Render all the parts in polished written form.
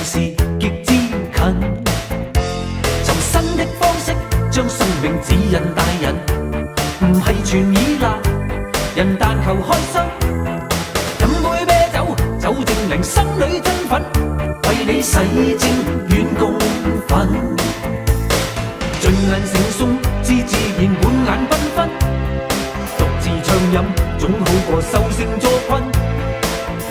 是極之近。尋新的方式，將生命指引大人，唔係全依賴人，但求開心。飲杯啤酒，酒證明心裏真憤，為你洗清怨共憤。醉眼惺忪，自然滿眼繽紛，獨自暢飲總好過受成坐困。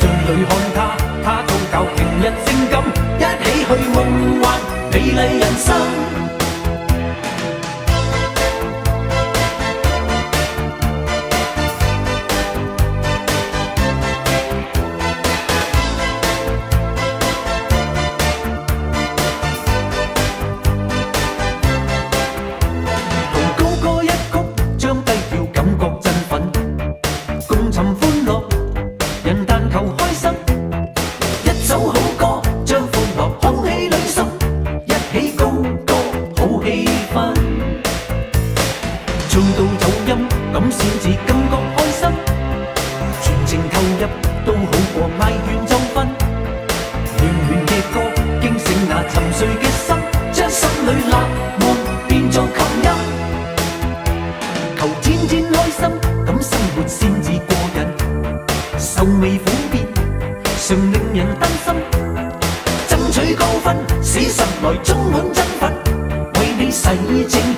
醉裏看他，他宗教平日性感，一起去夢幻美麗人生。唱到走音，咁先至感覺開心，全情投入都好過埋怨爭分。暖暖嘅歌驚醒那沉睡嘅心，將心裏納悶變作琴音。求天天開心，咁生活先至過癮。愁眉苦面常令人擔心，爭取高分使實來充滿真憤，為你洗清